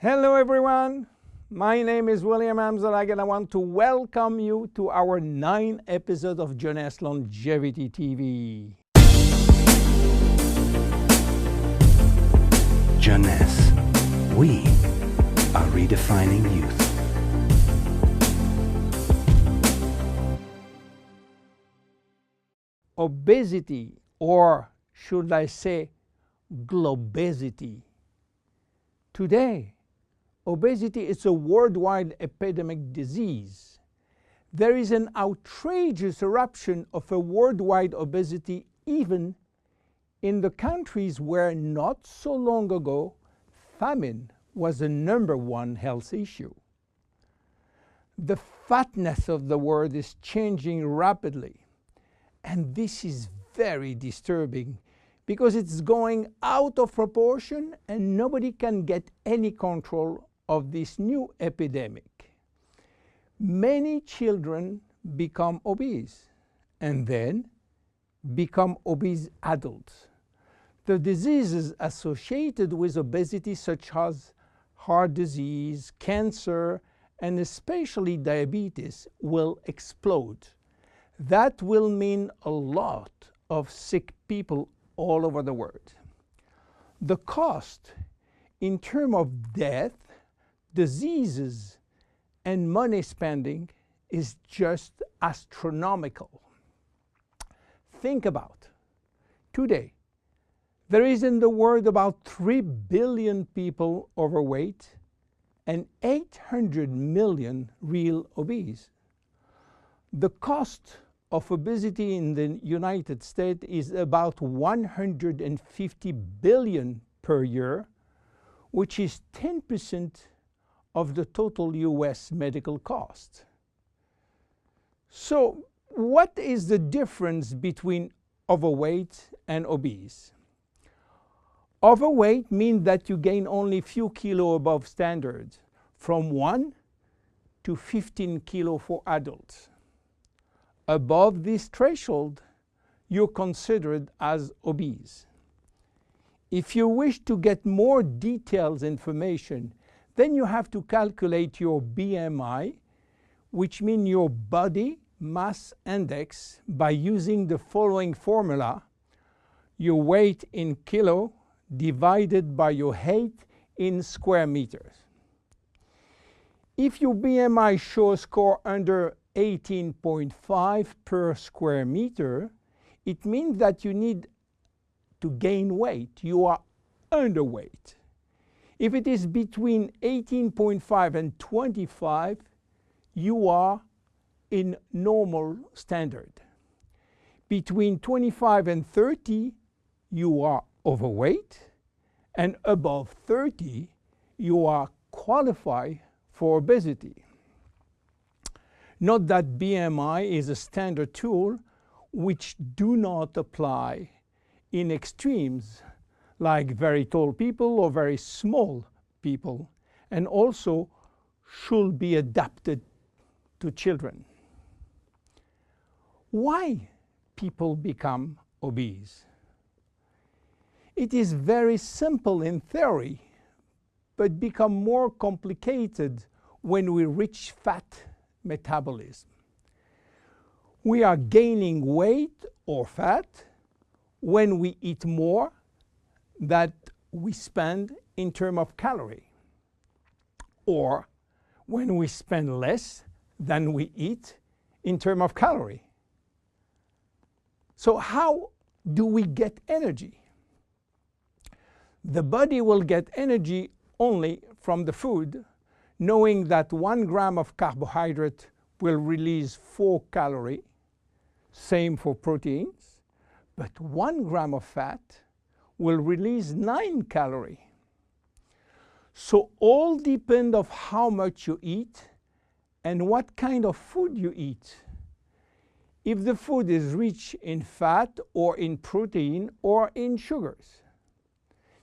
Hello everyone, my name is William Anzalag and I want to welcome you to our 9th episode of Jeunesse Longevity TV. Jeunesse, we are redefining youth. Obesity, or should I say globesity. Today, obesity is a worldwide epidemic disease. There is an outrageous eruption of a worldwide obesity even in the countries where not so long ago famine was the #1 health issue. The fatness of the world is changing rapidly, and this is very disturbing because it's going out of proportion and nobody can get any control of this new epidemic. Many children become obese and then become obese adults. The diseases associated with obesity, such as heart disease, cancer, and especially diabetes, will explode. That will mean a lot of sick people all over the world. The cost in terms of death, diseases, and money spending is just astronomical. Think about today. There is in the world about 3 billion people overweight and 800 million real obese. The cost of obesity in the United States is about $150 billion per year, which is 10% of the total US medical cost. So what is the difference between overweight and obese? Overweight means that you gain only a few kilos above standard, from 1 to 15 kilos for adults. Above this threshold, you're considered as obese. If you wish to get more detailed information, then you have to calculate your BMI, which means your body mass index, by using the following formula: your weight in kilo divided by your height in square meters. If your BMI shows a score under 18.5 per square meter, it means that you need to gain weight. You are underweight. If it is between 18.5 and 25, you are in normal standard. Between 25 and 30, you are overweight, and above 30, you are qualified for obesity. Note that BMI is a standard tool which do not apply in extremes like very tall people or very small people, and also should be adapted to children. Why people become obese? It is very simple in theory, but become more complicated when we reach fat metabolism. We are gaining weight or fat when we eat more than we spend in terms of calorie, or when we spend less than we eat in terms of calorie. So how do we get energy? The body will get energy only from the food, knowing that 1 gram of carbohydrate will release 4 calories, same for proteins, but 1 gram of fat will release 9 calories. So all depend on how much you eat and what kind of food you eat. If the food is rich in fat or in protein or in sugars.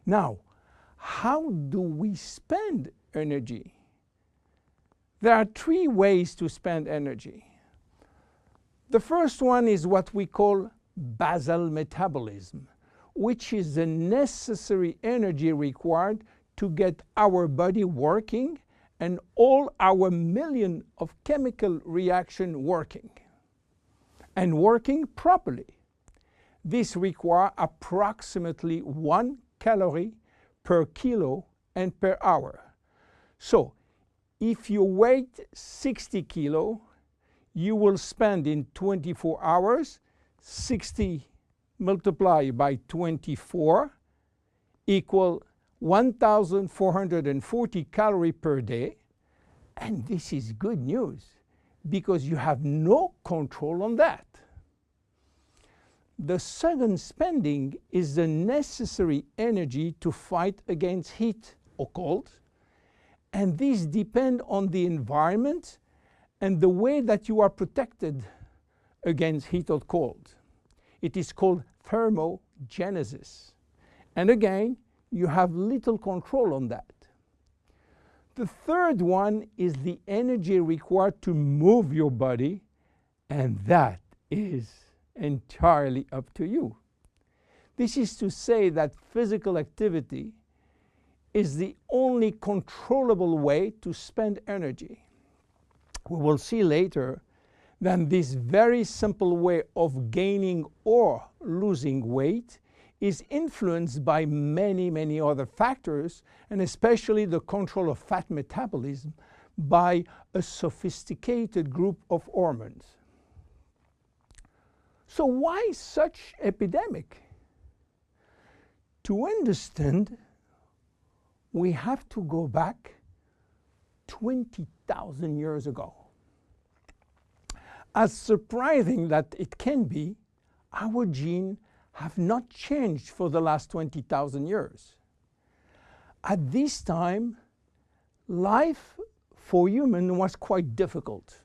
Now, how do we spend energy? There are 3 ways to spend energy. The first one is what we call basal metabolism, which is the necessary energy required to get our body working and all our million of chemical reaction working and working properly. This requires approximately 1 calorie per kilo and per hour. So if you weigh 60 kilo, you will spend in 24 hours 60 multiplied by 24 equal 1,440 calories per day. And this is good news because you have no control on that. The second spending is the necessary energy to fight against heat or cold. And these depend on the environment and the way that you are protected against heat or cold. It is called thermogenesis. And again, you have little control on that. The third one is the energy required to move your body, and that is entirely up to you. This is to say that physical activity is the only controllable way to spend energy. We will see later that this very simple way of gaining or losing weight is influenced by many, many other factors, and especially the control of fat metabolism by a sophisticated group of hormones. So why such epidemic? To understand, we have to go back 20,000 years ago. As surprising that it can be, our genes have not changed for the last 20,000 years. At this time, life for humans was quite difficult.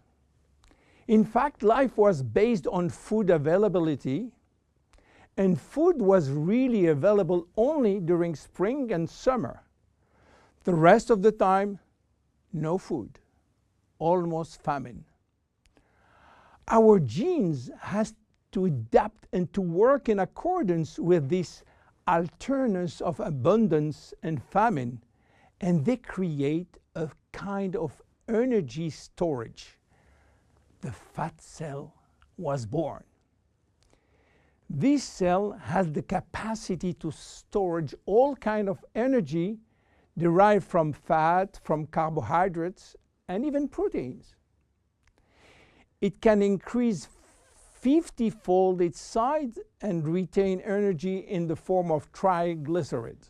In fact, life was based on food availability, and food was really available only during spring and summer. The rest of the time, no food, almost famine. Our genes has to adapt and to work in accordance with this alternance of abundance and famine, and they create a kind of energy storage. The fat cell was born. This cell has the capacity to storage all kind of energy derived from fat, from carbohydrates, and even proteins. It can increase 50-fold its size and retain energy in the form of triglycerides.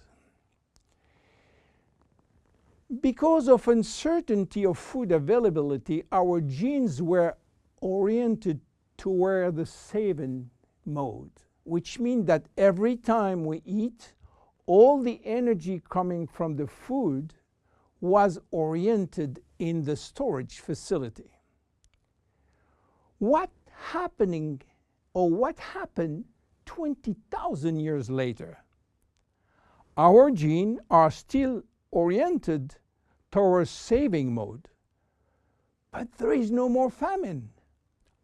Because of uncertainty of food availability, our genes were oriented toward the saving mode, which means that every time we eat, all the energy coming from the food was oriented in the storage facility. What happened 20,000 years later? Our genes are still oriented towards saving mode, but there is no more famine.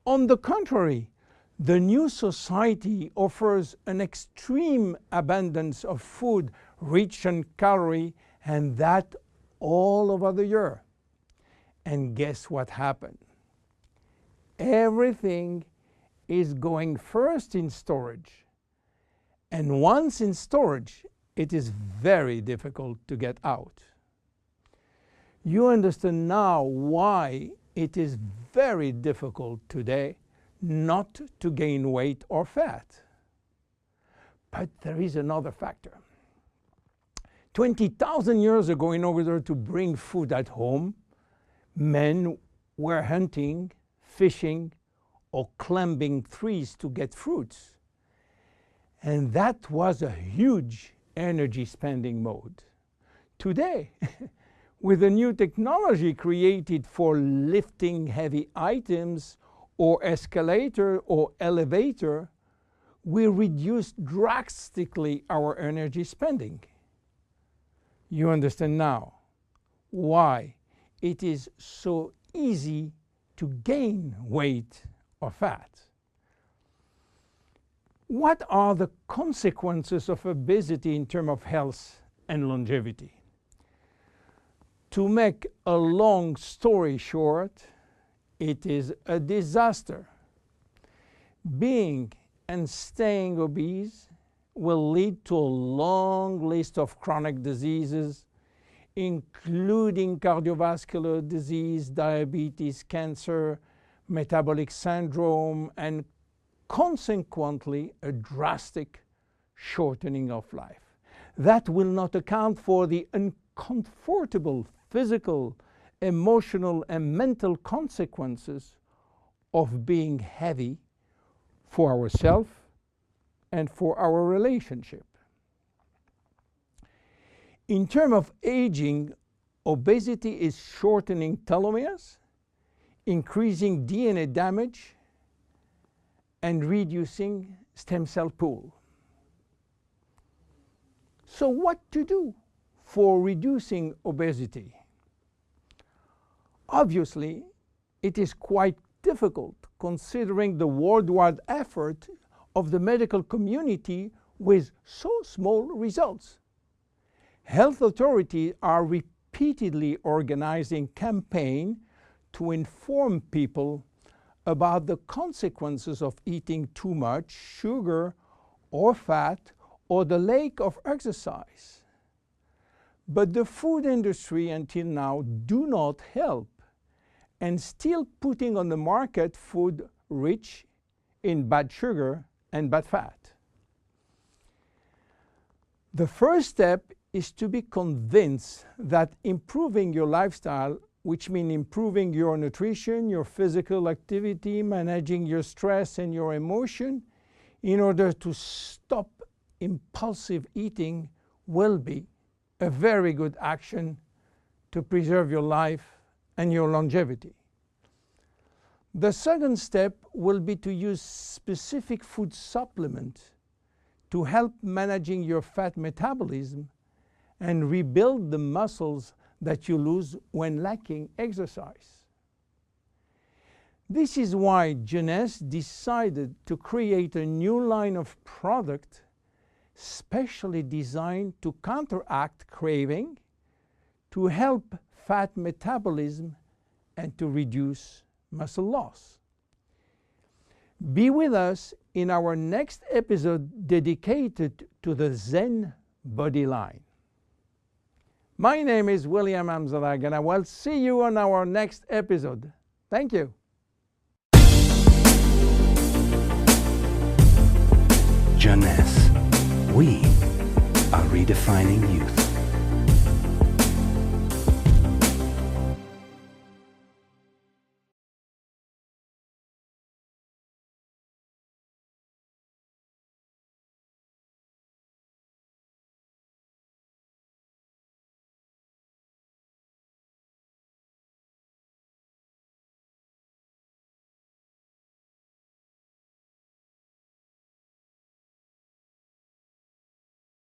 On the contrary, the new society offers an extreme abundance of food rich in calories, and that all over the year. And guess what happened? Everything is going first in storage. And once in storage, it is very difficult to get out. You understand now why it is very difficult today not to gain weight or fat. But there is another factor. 20,000 years ago, in order to bring food at home, men were hunting, fishing, or climbing trees to get fruits. And that was a huge energy spending mode. Today, with a new technology created for lifting heavy items or escalator or elevator, we reduce drastically our energy spending. You understand now why it is so easy to gain weight or fat. What are the consequences of obesity in terms of health and longevity? To make a long story short, it is a disaster. Being and staying obese will lead to a long list of chronic diseases, including cardiovascular disease, diabetes, cancer, metabolic syndrome, and consequently a drastic shortening of life. That will not account for the uncomfortable physical, emotional, and mental consequences of being heavy for ourselves and for our relationship. In terms of aging, obesity is shortening telomeres, increasing DNA damage, and reducing stem cell pool. So what to do for reducing obesity? Obviously, it is quite difficult considering the worldwide effort of the medical community with so small results. Health authorities are repeatedly organizing campaigns to inform people about the consequences of eating too much sugar or fat or the lack of exercise. But the food industry until now do not help and still putting on the market food rich in bad sugar and bad fat. The first step is to be convinced that improving your lifestyle, which means improving your nutrition, your physical activity, managing your stress and your emotion, in order to stop impulsive eating, will be a very good action to preserve your life and your longevity. The second step will be to use specific food supplements to help managing your fat metabolism and rebuild the muscles that you lose when lacking exercise. This is why Jeunesse decided to create a new line of product specially designed to counteract craving, to help fat metabolism, and to reduce muscle loss. Be with us in our next episode dedicated to the Zen Body line. My name is William Anzalag, and I will see you on our next episode. Thank you. Jeunesse. We are redefining youth.